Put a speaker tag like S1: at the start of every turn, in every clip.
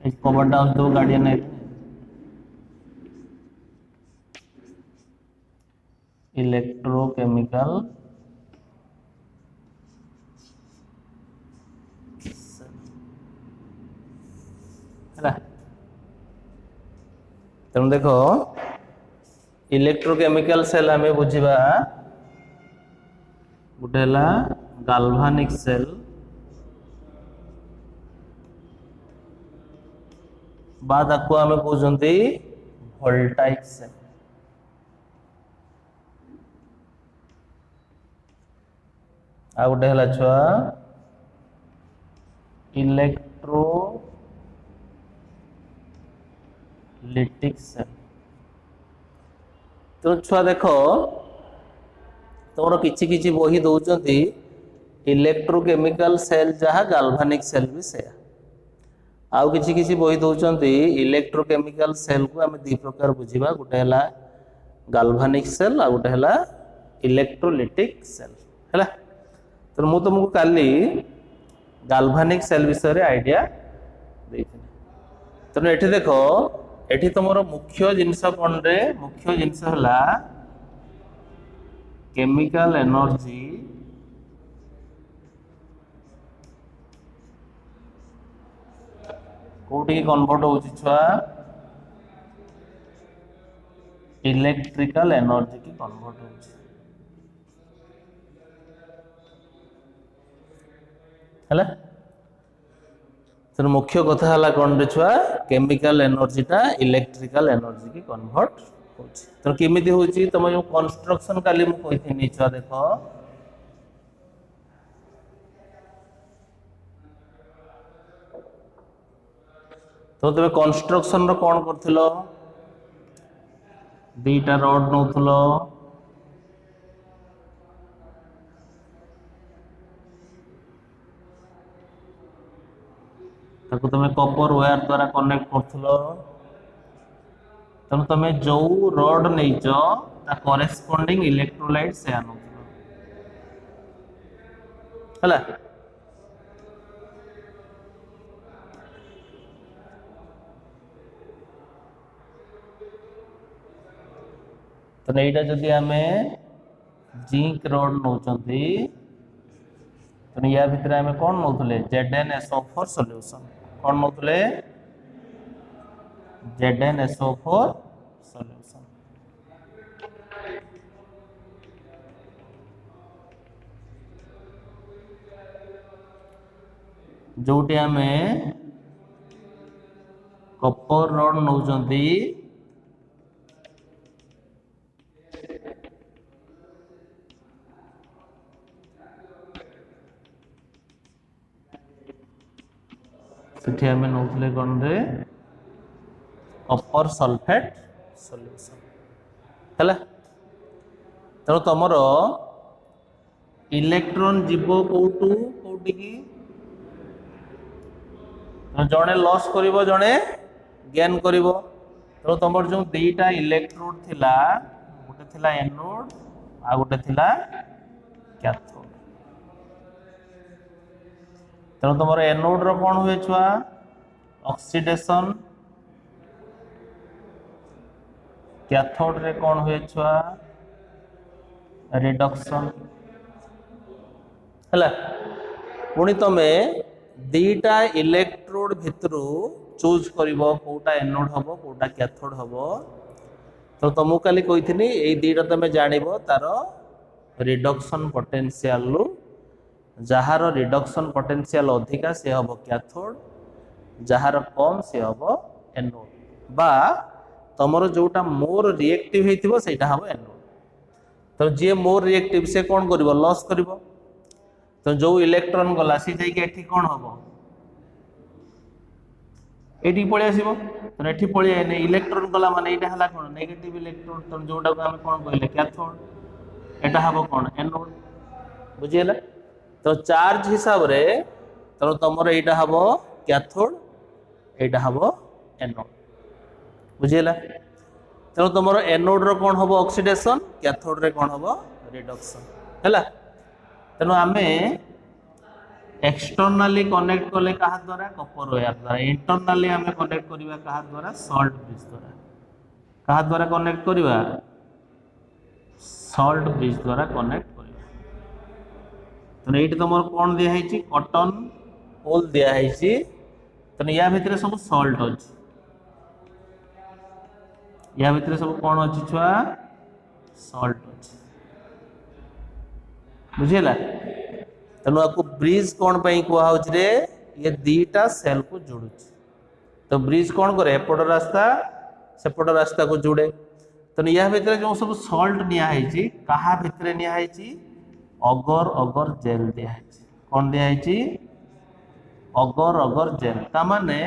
S1: Covered house दो guardian है electrochemical है तेणु देख इलेक्ट्रोकेमिकल सेल आम बुझा गोटे गाल्भानिक सेल बाद आम कहते वोल्टाइक सेल आ गोटे है छुआ इलेक्ट्रोलिटिक सेल। तो छुआ देख तुम किछि किछि बही दौरान इलेक्ट्रोकेमिकल सेल जहाँ गाल्भानिक सेल भी से आउ किछि किछि बही दौरान इलेक्ट्रोकेमिकल सेल को आम दी प्रकार बुझा गोटे है गाल्भानिक सेल आ गोटे है इलेक्ट्रोलिटिक सेल है। तो मु तुमको काली गाल्भानिक सेल विषय रे आइडिया देइथिनि। तेणु एठी देखो एठी तुमरो मुख्य जिनस कोन रे मुख्य जिनस हला केमिकल एनर्जी कोठी कन्वर्ट होची छुआ इलेक्ट्रिकल एनर्जी की कन्वर्ट होची है। तो मुख्य कथा है कौन रे छुआ केमिकल एनर्जी टा इलेक्ट्रिकल एनर्जी की कन्वर्ट होची। तो केमिति होची तुम जो कंस्ट्रक्शन काली मु कहिथिनी छुआ देखो तो तबे कंस्ट्रक्शन रो कौन करथिलो दीटा रड नौथलो ताको तुम कपर वायर द्वारा कनेक्ट करथलो तेणु तुम जो रड नहींच ता करेस्पोंडिंग इलेक्ट्रोलाइट से आनुथलो हला। तो एटा जदि आमे जिंक रड नौचंती तो या भितर आमे कोन नौथले ZnSO4 सॉल्यूशन कौन नौथले ZnSO4 सॉल्यूशन जोटी आमे कपर रड नौचंती सेठी आमे नौथले कोन रे कपर सल्फेट सॉल्यूशन हैला। तेणु तुमर इलेक्ट्रॉन जीवो कोटू कोटी की जड़े लॉस करिवो जड़े गेन करिवो। तेणु तुम जो दीटा इलेक्ट्रोड थिला गोटे थिला एनोड आ गोटे थिला कैथोड। तेणु तुम एनोड रो कौन हुए छुआ ऑक्सीडेशन कैथोड रे कौन हुए छुआ रिडक्शन है। पुणी तुम दीटा इलेक्ट्रोड भितरू चूज करिवो कोटा एनोड हबो कोटा कैथोड हबो। तो तुमको काली कहिथिनी एई दीटा तुम जानिबो तार रिडक्शन पोटेंशियल लु जहार रिडक्शन पोटेंशियल अधिका से हम कैथोड जहार कम से हम एनोड बा तुमर जोटा मोर रिएक्टिव होइथिबो सेटा हम एनोड। तो जे मोर रिएक्टिव से कौन करिवो लॉस करिवो। तो जो इलेक्ट्रॉन गला सी जाई के एठी कौन हबो एठी पळि आसीबो। तो एठी पळि आने इलेक्ट्रॉन गला माने एटा हला कोन नेगेटिव इलेक्ट्रॉन। तो जोटा को हम कोन कहले कैथोड एटा हबो कोन एनोड बुझियला। तो चार्ज हिसाब रे तो तुमर एटा हबो कैथोड एटा हबो एनोड बुझियला। तेणु तुम एनोड रो कौन हम ऑक्सीडेशन कैथोड रे कौन हम रिडक्शन है। तेणु आमे एक्सटर्नाली कनेक्ट कले कहा द्वारा कपर वायर द्वारा इंटरनाली आम कनेक्ट करवा कहा द्वारा सॉल्ट ब्रिज द्वारा कहा द्वारा कनेक्ट करवा सॉल्ट ब्रिज द्वारा कनेक्ट करवा तो ये तुम कौन दिखाई कॉटन वूल दिखाई तो या भितर सब सॉल्ट अच्छी या भितर सब कौन अच्छी छुआ सॉल्ट अच्छी बुझेगा तेणु आपको ब्रिज कौन कहुच रे ये दीटा सेल को जोड़ू तो ब्रिज कौन करे एपट रास्ता सेपट रास्ता को जोड़े तेणु या भितर जो सब सॉल्ट नियाई कहा भितर नियाई अगर अगर जेल दिखाई कौन दिखाई अगर अगर जेल ता माने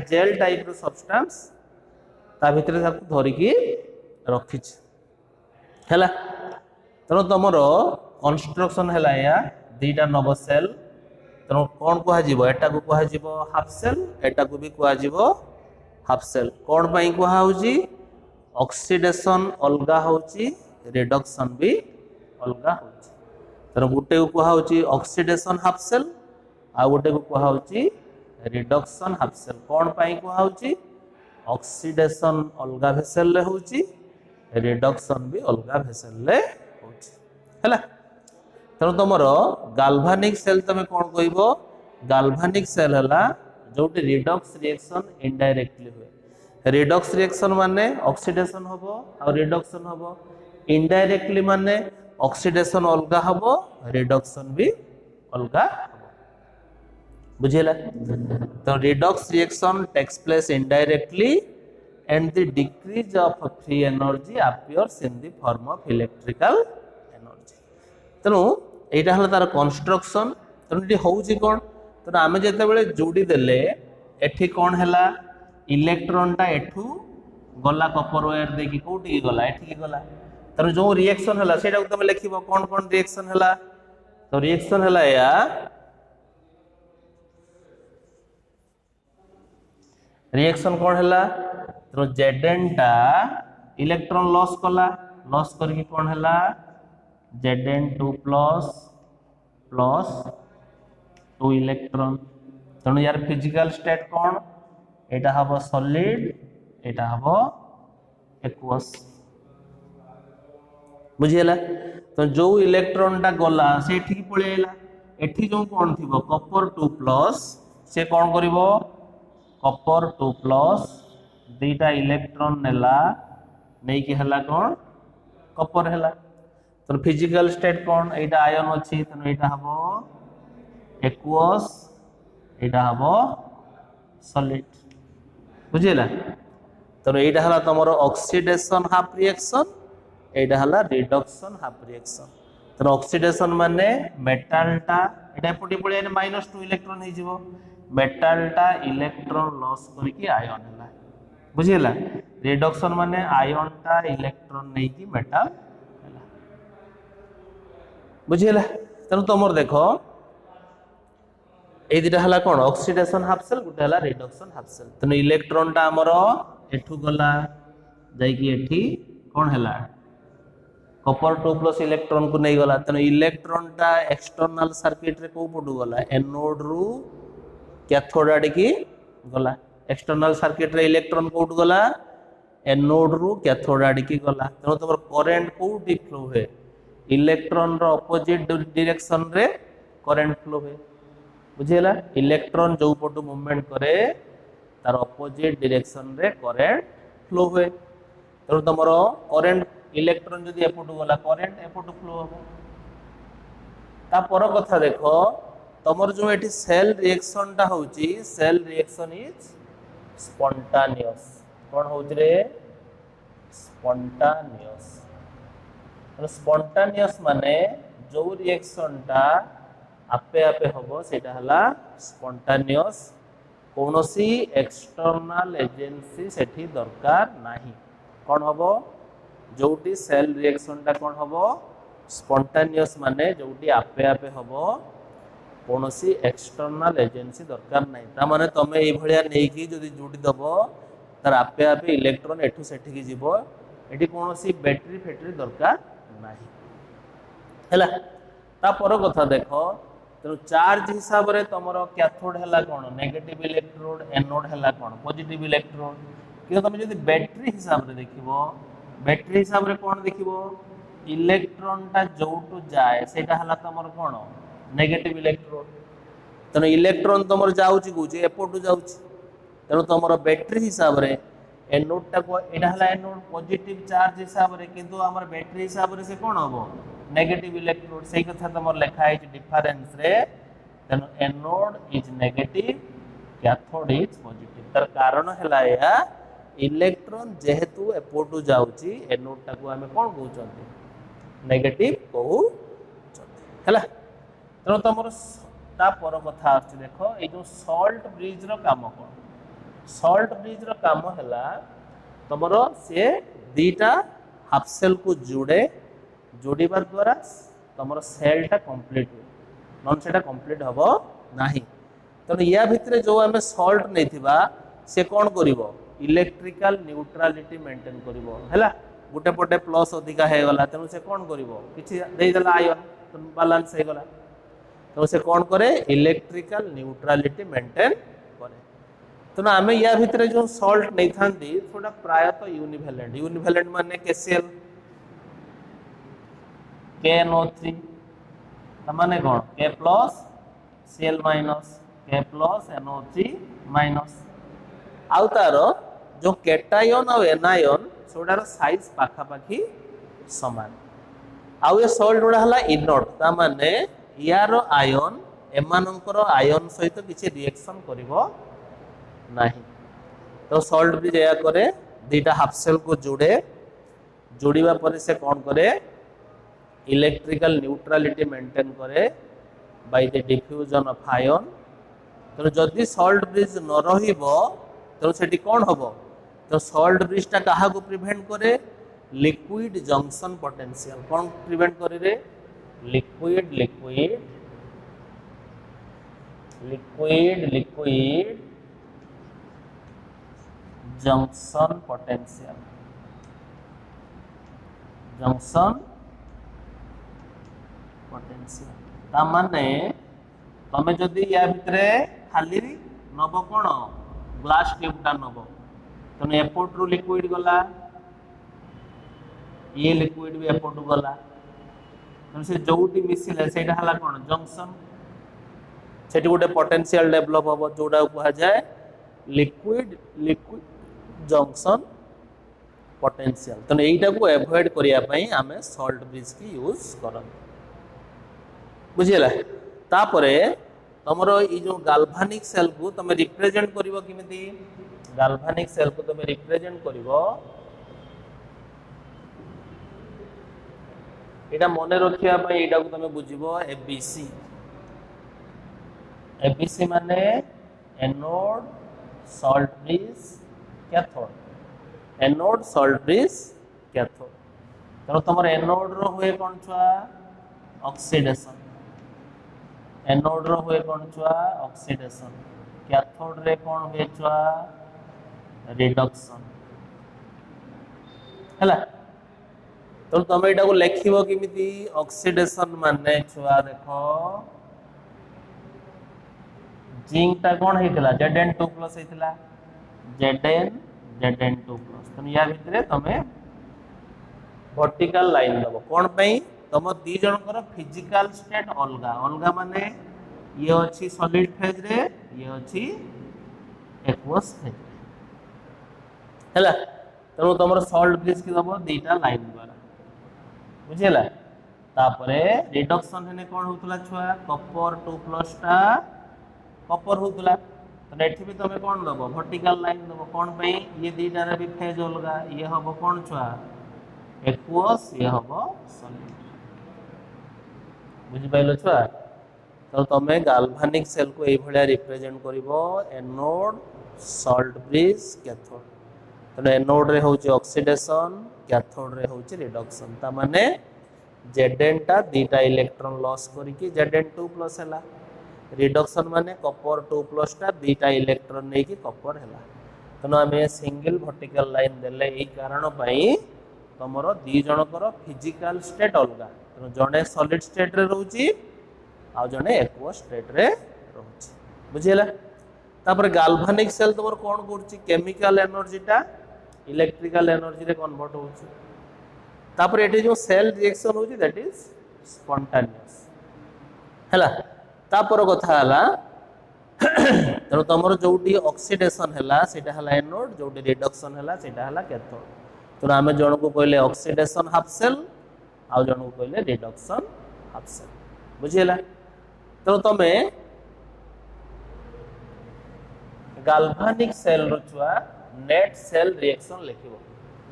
S1: जेल टाइप रो सब्सटेंस ता भितर धरिकी रखी है तेणु तुम कंस्ट्रक्शन है या दीटा नव सेल तेणु कौन कहटा को कह हाफ सेल एटा को भी कह हाफ सेल कौन पाई कहुची ऑक्सीडेशन अलग होची रिडक्शन भी अलग होची तेणु गोटे को कहुची ऑक्सीडेशन हाफ सेल आ गोटे को कहुची रिडक्शन हाफ सेल कौन पाई कहुची ऑक्सीडेशन अलग भेसेल रे होची रिडक्शन भी अलग भेसेल रे होची हैला तेणु तुम गाल्भानिक सेल तुम कौन कह गाल्भानिक सेल है जो रिडक्स रिएक्शन इनडायरेक्टली हुए रिडक्स रिएक्शन माने ऑक्सीडेशन हम और रिडक्शन हम इनडायरेक्टली माने ऑक्सीडेशन अलग हम रिडक्शन भी अलग हम बुझेला तो redox reaction takes place indirectly and the decrease of free energy appears in the form of electrical energy तेणु यहाँ हल तार कंस्ट्रक्शन तेणु ये हूँ कौन तेणु आम जो जोड़ी देले एठी कौन है इलेक्ट्रॉन टा एठू गला कपर वायर देखी कौटी गला एठी गला तेणु जो रिएक्शन है से तुम लिख कौन कौन रिएक्शन है तो रिएक्शन है या रिएक्शन कौन है तेणु जेडेन टा इलेक्ट्रॉन लॉस कला लॉस करके कौन है Zn2 प्लस प्लस 2 इलेक्ट्रॉन तेणु यार फिजिकल स्टेट कौन एटा हम सॉलिड एटा हम एक्वस बुझीला तो जो इलेक्ट्रॉन टा गला से ठीक पळेला एठी जो कौन थिबो कॉपर 2 प्लस से कौन करिवो कॉपर 2 प्लस दीटा इलेक्ट्रॉन नेला नहीं कि हला कौन कॉपर हला तो फिजिकल स्टेट कौन एटा आयन अच्छी तेणु यहाँ हम एक्वस यहाँ हम सॉलिड बुझेला तेणु यहाँ है तुम ऑक्सीडेशन हाफ रिएक्शन यहाँ है रिडक्शन हाफ रिएक्शन तेणु ऑक्सीडेशन माने मेटाल टा एटा एपटे पळे -2 इलेक्ट्रॉन हो मेटाल टा इलेक्ट्रॉन लॉस करके आयन है बुझेला रिडक्शन माने आयन टा इलेक्ट्रॉन नहीं कि मेटाल बुझेला तेणु तुम देख ये दुटा है कौन ऑक्सीडेशन हाफ सेल गोटे है रिडक्शन हाफ सेल तेणु इलेक्ट्रॉन टा आमर एठू गला जाकि कौन है कॉपर 2 प्लस इलेक्ट्रॉन को नहीं गला तेणु इलेक्ट्रॉन टा एक्सटर्नल सर्किट रे को पटू गला एनोड रु कैथोड आड़ की गला एक्सटर्नल सर्किट रे इलेक्ट्रॉन कोट गला एनोड रु कैथोड आड़ की गला तेणु तुम करेंट कोटी फ्लो हुए इलेक्ट्रॉन रो ऑपोजिट डायरेक्शन रे करंट फ्लो हुए बुझेला इलेक्ट्रॉन जो पटू मूवमेंट करे तार ऑपोजिट डायरेक्शन रे करंट फ्लो हुए तेणु तुम करंट इलेक्ट्रॉन जदि एपटू गला करंट एपटू फ्लो हम ता पर कथा देखो तुमर जो एठी सेल रिएक्शन टा होची सेल रिएक्शन इज स्पॉन्टानियस कौन होची रे स्पॉन्टानियस स्पॉन्टानियस माने जो रिएक्शन टा आपे आपे होबो सेटा हला स्पॉन्टानियस कोनोसी एक्सटर्नल एजेंसी सेठी दरकार नाही कौन होबो जोटी सेल रिएक्शन टा कौन होबो स्पॉन्टानियस माने जोटी आपे आपे होबो कोनोसी एक्सटर्नल एजेंसी दरकार नाही ता माने तमे ए भलिया नै कि जदी जोटी दबो तार आपे आपे इलेक्ट्रॉन एठू सेठी की जीवो एठी कोनोसी बैटरी फैक्टरी दरकार नहीं है ता पर कथा देखो तेणु चार्ज हिसाब से तुम कैथोड है कौन नेगेटिव इलेक्ट्रोड एनोड है कौन पॉजिटिव इलेक्ट्रोड कि तुम जो बैटेरी हिसाब से देख बैटेरी हिसाब से कौन देख इलेक्ट्रॉनटा जो जाए से तुम कौन नेगेटिव इलेक्ट्रोड तेणु इलेक्ट्रॉन तुम जाऊँगी कौच एपटू जाऊँ तेणु तुम बैटेरी हिसाब से एनोडटा को यहाँ एनोड पॉजिटिव चार्ज हिसाब से किंतु आम बैटेरी हिसाब से कौन हम नेगेटिव इलेक्ट्रोड से कथा तुम लिखाई डिफरेंस रे तेणु anode is negative cathode is positive तार कारण है या इलेक्ट्रॉन जेहेतु एपटू जाऊँगी एनोडटा को आम कौन कहते नेगेटिव कहला तेणु तुम पर कथा देख ये जो सॉल्ट ब्रिज रो काम कौन सॉल्ट ब्रिज रो काम है तुम सी दीटा हाफ सेल को जोड़े जोड़वा द्वारा तुम सेलटा कंप्लीट हुए नन से कंप्लीट हम ना तेणु या भितर जो आम सॉल्ट नहीं सी कौन कर इलेक्ट्रिकल न्यूट्रालिटी मेंटेन कर गोटे पटे प्लस अधिका होगला तेणु से कौन कर आयन बालांस होगला तेणु से कौन करे इलेक्ट्रिकल न्यूट्रालिटी मेंटेन करे तेणु आम या भितर जो सॉल्ट नहीं था थोड़ा प्रायतः यूनिभैलेंट माने केसीएल KNO3 माने कौन K plus Cl minus K plus NO3 minus आउ तार जो केटायन और एनायन सोडार साइज पाखापाखी समान आउ ये सॉल्ट गुड़ा है इनर्ट ता माने यार आयन एमानंकर आयन सहित किसी रिएक्शन करिवो नहीं तो सॉल्ट भी जया करे दीटा हाफ सेल को जोड़े जोड़वा पर से कौन करे इलेक्ट्रिकल न्यूट्रालिटी मेंटेन करे by the diffusion of ion तो जदि सॉल्ट ब्रिज न रहिबो तो सेठी कौन हबो तो सॉल्ट ब्रिज टा कहा को प्रिवेंट करे लिक्विड जंक्शन पोटेंशियल कौन प्रिवेंट करे रे liquid liquid liquid liquid junction potential junction potential ता माने तमे जदि या भितरे खाली नब कौन ग्लास ट्यूबटा नब तेणु एपटू लिक्विड गला ये लिक्विड भी एपटू गला तेणु से जोटी मिसिले से कौन जंक्शन से गोटे पोटेंशियल डेभलप हम जोटा कह जाए लिक्विड लिक्विड जंक्शन पोटेंशियल तेणु यहीटा को एवॉइड करने आम सॉल्ट ब्रिज की यूज कर बुझीला तापरे तुमर ये जो गाल्भानिक सेल को तुम रिप्रेजेंट करिवो किमिति गाल्भानिक सेल को तुम रिप्रेजेंट करिवो एटा मने रखिया पई एटा को तुम बुझिबो एबीसी एबीसी माने anode salt bridge cathode anode salt bridge cathode तेणु तुम एनोड रो हुए कौन छुआ ऑक्सीडेशन एनोड रो हुए कौन छुआ ऑक्सीडेशन कैथोड रे कौन हुए छुआ रिडक्शन हैला तो तुम एटा को लेखिबो किमिति ऑक्सीडेशन माने छुआ देखो जिंक ता कौन हेतिला Zn2+ हेतिला Zn2+ तो या भितरे तमे वर्टिकल लाइन दबो कौन पई तुम दी जनकर फिजिकल स्टेट अलगा अलगा माने ये अच्छी सॉलिड फेज रे ये अच्छी एक्वस फेज हैला तेणु तुम सॉल्ट ब्रिज की दबो दीटा लाइन द्वारा बुझेला तापरे रिडक्शन हेने कौन होतला छुआ कॉपर 2+ टा कॉपर होतला तो एठी भी तुम कौन दबो वर्टिकल लाइन दबो कौन पई ये दीटा रे भी फेज अलगा ये हबो कौन छुआ एक्वस ये हबो सॉलिड बुझी पाइल छुआ तो तुम गाल्भानिक सेल को यही रिप्रेजेंट करिवो एनोड सॉल्ट ब्रिज कैथोड तो एनोड रे होची ऑक्सीडेशन कैथोड रे होची रिडक्शन ता माने Zn टा दीटा इलेक्ट्रॉन लॉस करिकि Zn2+ हैला रिडक्शन माने कॉपर 2+ टा दीटा इलेक्ट्रॉन नै कि कॉपर हैला तनो आमे सिंगल वर्टिकल लाइन देले एही कारण पई तमरो दी जनकर फिजिकल स्टेट अलगा तनो जणे सॉलिड स्टेट रे रहउची आ जने एक्वस स्टेट रे रहउछि बुझिला तापर गाल्वानिक सेल तमर कोन करछि केमिकल एनर्जी टा इलेक्ट्रिकल एनर्जी रे कन्वर्ट होछि तापर एटे जो सेल रिएक्शन होछि दैट इज स्पॉन्टेनियस हैला तापर कथा हला तेणु तुम जो ऑक्सीडेशन है सेटा हला एनोड जो रिडक्शन है सेटा हला कैथोड तेणु आम जन को कहले ऑक्सीडेशन हाफ सेल आउ जन को कहले रिडक्शन हाफ सेल बुझीला तेणु तुम गाल्वानिक सेल रुआ नेट सेल रिएक्शन लिखिबो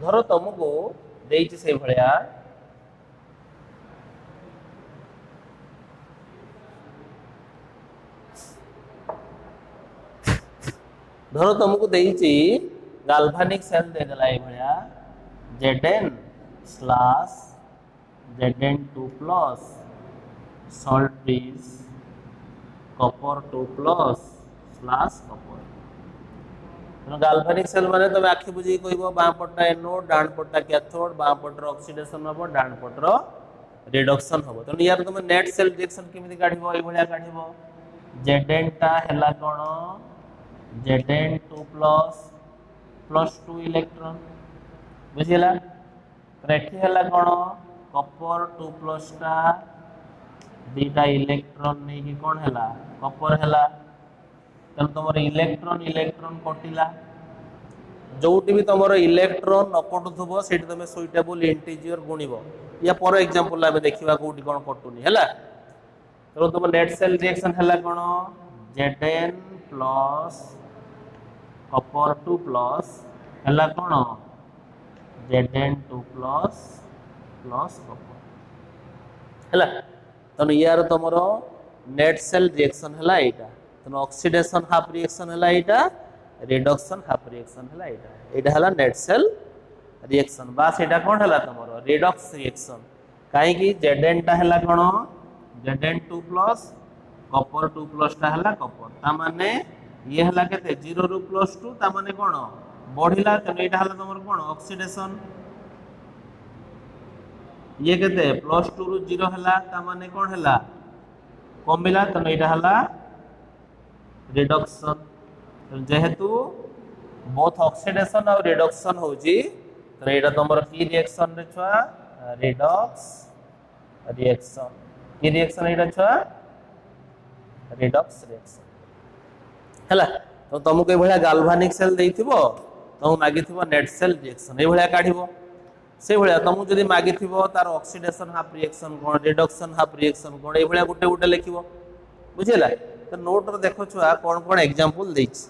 S1: धर तुमको देइछि से भलिया धर तुमको देइछि गाल्वानिक सेल दे देला ए भलिया Zn slash Zn2 plus salt is copper 2 plus slash copper तो गाल्वानिक सेल माने तुम आखि बुझी कहबो बाम पटना एनोड डान पटना कैथोड बाम पटर ऑक्सीडेशन हबो डान पटर रिडक्शन हबो तो यार तुम नेट सेल रिएक्शन केमिति काढिबो ए भलिया काढिबो Zn टा हैला कोन Zn2 प्लस 2 इलेक्ट्रॉन बुझिला रेठी हैला कोन कॉपर 2 प्लस टा दीटा इलेक्ट्रॉन नै कि कोन हैला कॉपर हैला तन तुमर इलेक्ट्रॉन इलेक्ट्रॉन कटिला जोटी भी तुमर इलेक्ट्रॉन न कटुथबो सेठी तुम सुइटेबल इंटीजर गुणिबो या पर एग्जांपल आबे देखिबा कोठी कोन कटुनी हैला तो तुम नेट सेल रिएक्शन हैला कोन Zn प्लस कॉपर 2 प्लस हैला कोन Zn2 प्लस प्लस कॉपर हैला तन यार तुमरो नेट सेल रिएक्शन हैला एटा तन ऑक्सीडेशन हाफ रिएक्शन हैला एटा रिडक्शन हाफ रिएक्शन हैला एटा हैला नेट सेल रिएक्शन बास एटा कोन हैला तुमरो रिडक्स रिएक्शन काहे कि Zn टा हैला कोन Zn2 प्लस कॉपर 2 प्लस टा हैला कॉपर ता माने ये हैला केते 0 रु प्लस 2 ता माने कोन बढ़िला तने एटा हैला तुमरो कोन ऑक्सीडेशन ये केते प्लस 2 रु 0 हैला ता माने कोन हैला कमिला तने एटा हैला रिडक्शन जेहेतु बोथ ऑक्सीडेशन और रिडक्शन होजी तो एटा तुमरो की रिएक्शन रे छुआ रिडक्स रिएक्शन की रिएक्शन एटा छुआ रिडक्स रिएक्शन हैला तो तुमको ए भलिया गाल्वानिक सेल देइथिबो तुम मागिथिबो नेट सेल रिएक्शन ए भलिया काढिबो से भलिया तुमको जदी मागिथिबो तार ऑक्सीडेशन हाफ रिएक्शन कोन रिडक्शन हाफ रिएक्शन कोन ए भलिया गुटे गुटे लिखिबो बुझिला तो नोट रे देखो छुआ कोन कोन एग्जांपल देइछि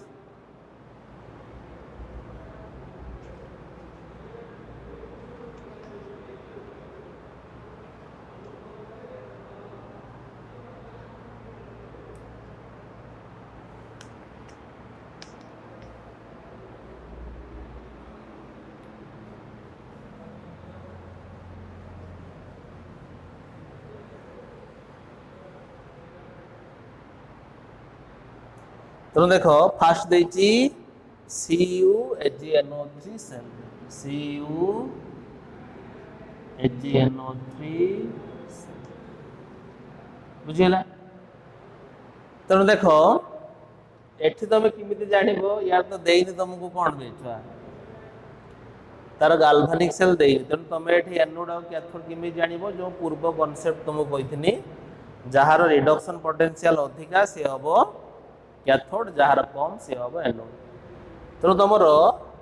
S1: तो देखो फास्ट देची CuHgNO3 सेल CuHgNO3 बुझिला तो देखो एठी तुम किमिति जानिबो यार तो देइनि तुमको कोन देछा तार गाल्वानिक सेल देइनि त तुम एठी एनोड और कैथोड किमिति जानिबो जो पूर्व कांसेप्ट तुमको कहिथिनी जहार रिडक्शन पोटेंशियल अधिका से हबो कैथोड जहार कम से हबो एनोड तो तुमरो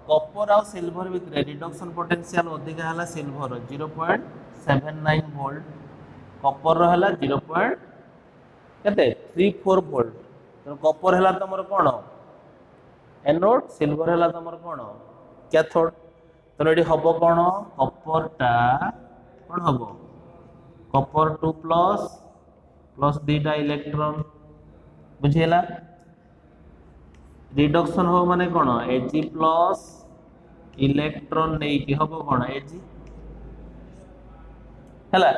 S1: कॉपर और सिल्वर भितर रिडक्शन पोटेंशियल अधिका हला सिल्वर 0.79 वोल्ट कॉपर रो हला 0.34 वोल्ट तो कॉपर हला तुमरो कोन एनोड सिल्वर हला तुमरो कोन कैथोड तो एडी हबो कोन कॉपर टा कोन हबो कॉपर 2 प्लस प्लस दीटा इलेक्ट्रॉन बुझिला रिडक्शन हो माने कोन Ag प्लस इलेक्ट्रॉन नै कि हबो कोन Ag हला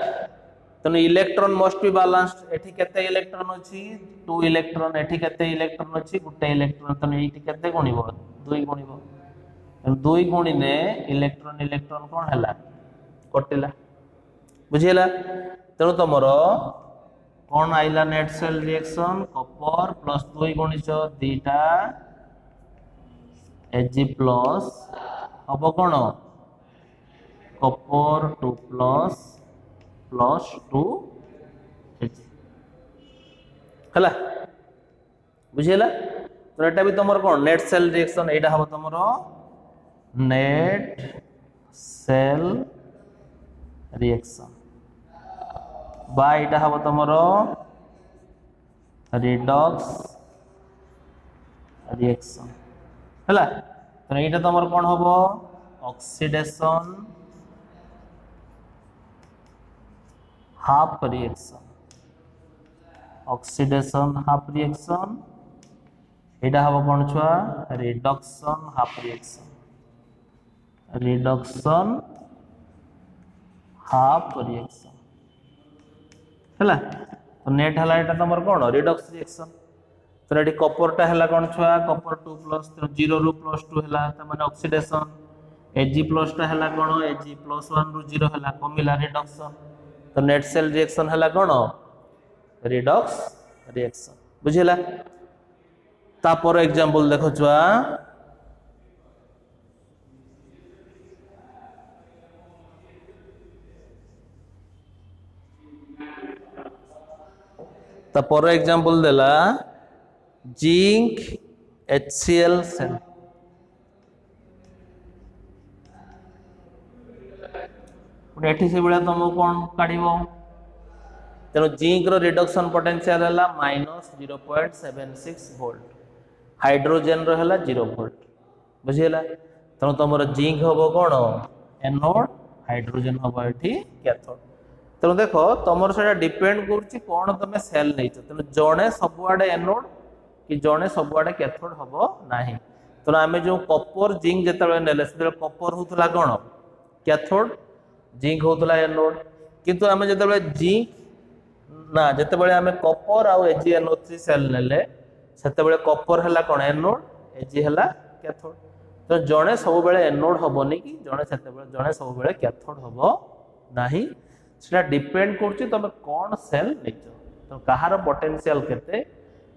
S1: तो इलेक्ट्रॉन मस्ट बी बैलेंस्ड एठी केते इलेक्ट्रॉन अछि 2 इलेक्ट्रॉन एठी केते इलेक्ट्रॉन अछि गुटे इलेक्ट्रॉन तो एठी केते गुणिबो 2 गुणिबो 2 गुणिने इलेक्ट्रॉन इलेक्ट्रॉन कोन हला कटिला बुझिला तेणु तुमरो कौन आइला net cell reaction copper plus 2 गुणित 2टा Ag प्लस हम कौन कॉपर 2 प्लस प्लस 2 Ag हला बुझेला। तो एटा भी तुम कौन नेट सेल रिएक्शन एटा हम तुम नेट सेल रिएक्शन बा एटा हम तुम रिडॉक्स रिएक्शन हला। तो एटा तुम कौन हम oxidation half reaction oxidation half reaction एटा हम कौन छुआ reduction half reaction half reaction हला। तो नेट हला एटा तमर कोन रिडक्स रिएक्शन। तो एटी कॉपर टा हला कोन छुआ कॉपर 2 प्लस 0 रु प्लस 2 हला त माने ऑक्सीडेशन Ag प्लस टा हला कोन Ag प्लस 1 रु 0 हला कमिला रिडक्शन। तो नेट सेल रिएक्शन हला कोन रिडक्स रिएक्शन बुझिला। तापर एग्जांपल देखो छुआ तापर एग्जांपल देला जिंक HCl सेल एठी से बेला तुम कौन काढिबो तेनो जिंक रो रिडक्शन पोटेंशियल हला -0.76 वोल्ट हाइड्रोजन रो हला 0 वोल्ट बुझिला। तेनो तुमरो जिंक हबो कोन एनोड हाइड्रोजन हबो एठी कैथोड। तेनो देखो तुमरो सेटा डिपेंड करछि कोन तमे सेल नैछ तेनो जणे सबुआडे एनोड कि जणे सबुआडे कैथोड हबो नाही। तेनो आमे जो कॉपर जिंक जेतबे नेले सेते कॉपर होतला कोन कैथोड जिंक होतला एनोड किंतु आमे जेतबे जिंक ना जेतबे आमे कॉपर आ AgNO3 सेल नेले सेतबे कॉपर हला कोन एनोड Ag हला कैथोड। तो जणे सब बेले एनोड हबोनी कि जणे सब बेले कैथोड हबो नाही सेटा डिपेंड करछि तमे कोन सेल नेचो। तो कहार पोटेंशियल केते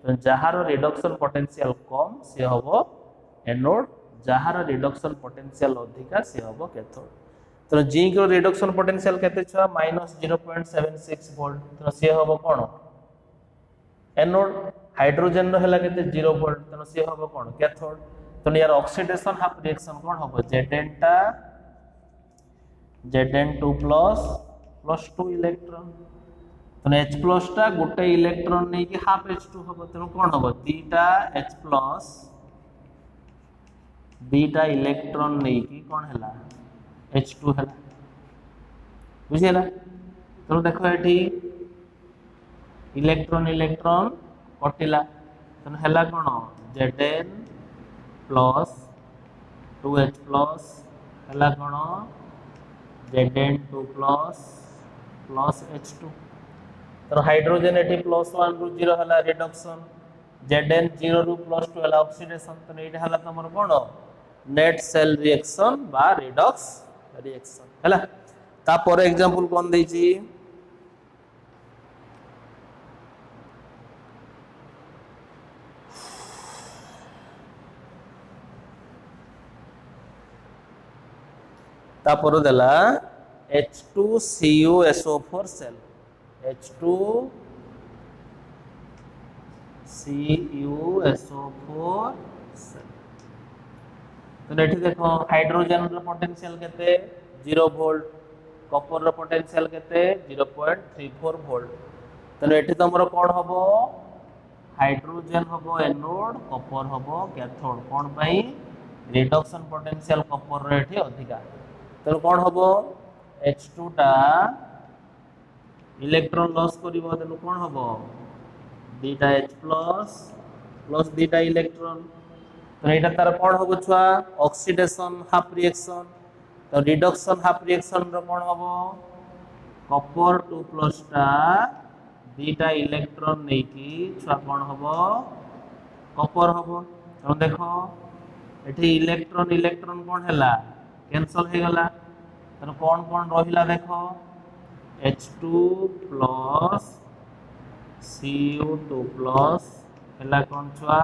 S1: तो जहार रिडक्शन पोटेंशियल कम से हबो एनोड जहार रिडक्शन पोटेंशियल अधिका से हबो कैथोड। तो जिंक रो रिडक्शन पोटेंशियल केते छ -0.76 वोल्ट तो से हबो कोन एनोड हाइड्रोजन रो हला केते 0 वोल्ट तो से हबो कोन कैथोड। तो यार ऑक्सीडेशन हाफ रिएक्शन कोन हबो Zn2 प्लस 2 इलेक्ट्रॉन। तो H प्लस टा गोटे इलेक्ट्रॉन नै कि हाफ H2 हबो तेनु कोन हबो दीटा H प्लस दीटा इलेक्ट्रॉन नै कि कोन हला H2 हला बुझिला। तो देखो एठी इलेक्ट्रॉन इलेक्ट्रॉन कटिला तो हला कोन Zn प्लस 2H प्लस हला कोन Zn2 प्लस प्लस H2। तो हाइड्रोजन एठी प्लस 1 रु 0 हला रिडक्शन Zn 0 रु प्लस 2 हला ऑक्सीडेशन। तो एठी हला तमर कोन नेट सेल रिएक्शन बा रिडक्स रिएक्शन हला। तापर एग्जांपल कोन दैछि तापर देला H2CuSO4 सेल H2CuSO4 सेल। तो एठी देखो हाइड्रोजन रो पोटेंशियल केते 0 वोल्ट कॉपर रो पोटेंशियल केते 0.34 वोल्ट। तो एठी तमरो कोन हबो हाइड्रोजन हबो एनोड कॉपर हबो कैथोड कोन पई रिडक्शन पोटेंशियल कॉपर रो एठी अधिका। तो कोन हबो H2 टा इलेक्ट्रॉन लॉस करिवो तेनु कोन हबो दीटा H प्लस प्लस दीटा इलेक्ट्रॉन। तो एटा तार कोन हबो छुआ ऑक्सीडेशन हाफ रिएक्शन। तो रिडक्शन हाफ रिएक्शन रो कोन हबो कॉपर 2 प्लस टा दीटा इलेक्ट्रॉन नै कि छुआ कोन हबो कॉपर हबो। तो देखो एठी इलेक्ट्रॉन इलेक्ट्रॉन कोन हला कैंसल हे गला। तो कोन रहिला देखो H2 प्लस Cu2 प्लस है कौन छुआ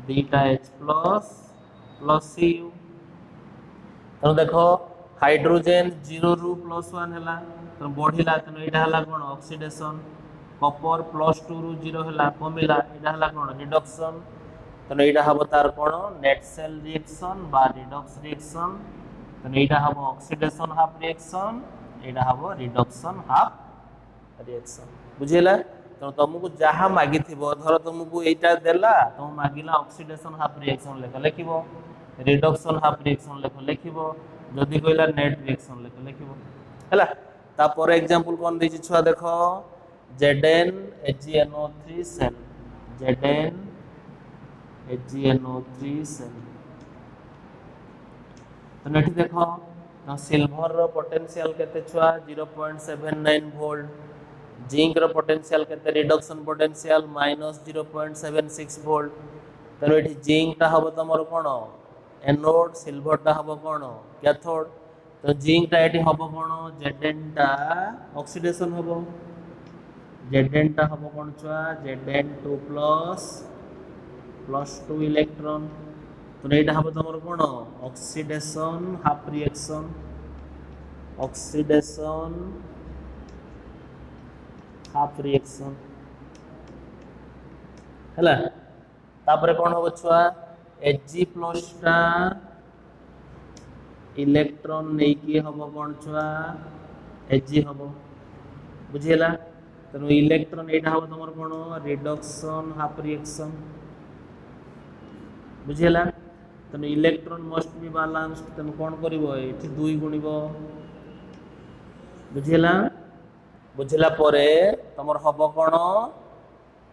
S1: दीटा H प्लस प्लस Cu तेणु देख हाइड्रोजेन 0 रु +1 है तो बढ़ला तेणु यहाँ है कौन ऑक्सीडेशन कॉपर +2 रु 0 है कमिला यहाँ है कौन रिडक्शन तेणु यहाँ हम तार कौन नेट सेल रिएक्शन बा रिडक्स रिएक्शन तेणु यहाँ हम ऑक्सीडेशन हाफ रिएक्शन यहाँ हम रिडक्शन हाफ रिएक्शन बुझेगा तेणु तुमको जहाँ मागी धर तुमको यहाँ देला तुम मागिला ऑक्सीडेशन हाफ रिएक्शन लेख लिख रिडक्शन हाफ रिएक्शन लेख लिख जदि कहला नेट रिएक्शन लेख लिख है तापर एग्जांपल कौन देछि छुआ देख ZnHgNO3 सेल ZnHgNO3 सेल तो नेठी देख सिल्वर रो पोटेंशियल केते छुआ 0.79 वोल्ट जिंक रो पोटेंशियल केते रिडक्शन पोटेंशियल -0.76 वोल्ट तेणु ये जिंक टा हम तुम कौन एनोड सिल्वर टा हम कौन कैथोड तो जिंक टा ये हम कौन Zn टा ऑक्सीडेशन हम Zn टा हम कौन छुआ Zn2 प्लस 2 इलेक्ट्रॉन तो यहाँ हम तुम कौन oxidation half reaction oxidation half reaction है तापर कौन हम छुआ Hg प्लस टा इलेक्ट्रॉन नहीं कि हम कौन छुआ Hg हम बुझेला तेणु इलेक्ट्रॉन यहाँ हम तुम कौन रिडक्शन हाफ रिएक्शन बुझेला तेणु इलेक्ट्रॉन मस्ट बी बालांस्ड तेणु कौन कर ये 2 गुणिब बुझेला बुझेला परे तुम हम कौन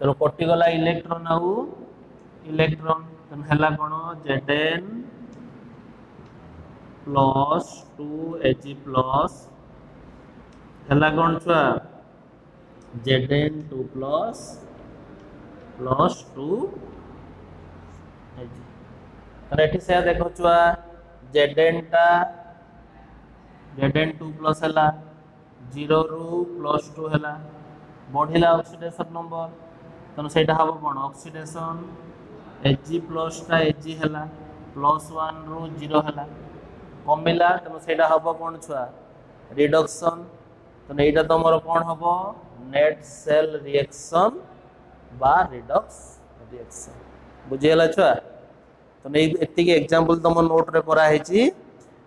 S1: तेणु कटिगला इलेक्ट्रॉन आउ इलेक्ट्रॉन तेणु है कौन Zn प्लस 2Hg प्लस है कौन छुआ Zn2 प्लस 2Hg ये से देख छुआ Zn टा Zn2 प्लस है 0 रु +2 है बढ़ला ऑक्सीडेशन नंबर तेणु से हम कौन ऑक्सीडेशन Hg प्लस टा Hg है +1 रु 0 है कमिला तेणु से हम कौन छुआ रिडक्शन तेणु यहाँ तुम कौन हम नेट सेल रिएक्शन बा रिडक्स रिएक्शन बुझीगला छुआ तो एतिकी एग्जांपल तुम नोट रे कराई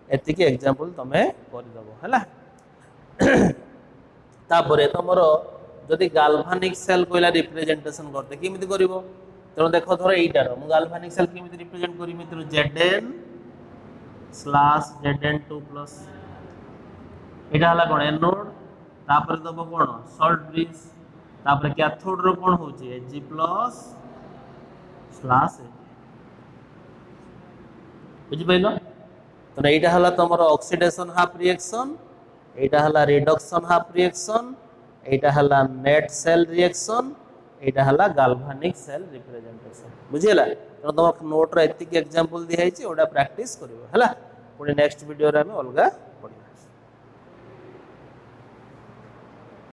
S1: एतिकी एग्जांपल तुम करदेव है तापर तुम जदि गाल्भानिक सेल कहला रिप्रेजेंटेशन करते किमिति करिवो तेणु देख धर यहीटार मुझे गाल्भानिक सेल केमी रिप्रेजेंट करी तेणु Zn/Zn2 प्लस यहाँ है कौन एनोड तापर दब कौन सॉल्ट ब्रिज तापर कैथोड रो कौन होची Hg प्लस /Hg बुझी पाइल तो यहाँ है तुम ऑक्सीडेशन हाफ रिएक्शन यहाँ है रिडक्शन हाफ रिएक्शन यहाँ है नेट सेल रिएक्शन यहाँ है गाल्भानिक सेल रिप्रेजेंटेशन बुझीगला तेणु तुम नोट रो एतिक एग्जांपल दिखाई ओटा प्रैक्टिस करिवो हला पुणी नेक्स्ट वीडियो रे हम अलगा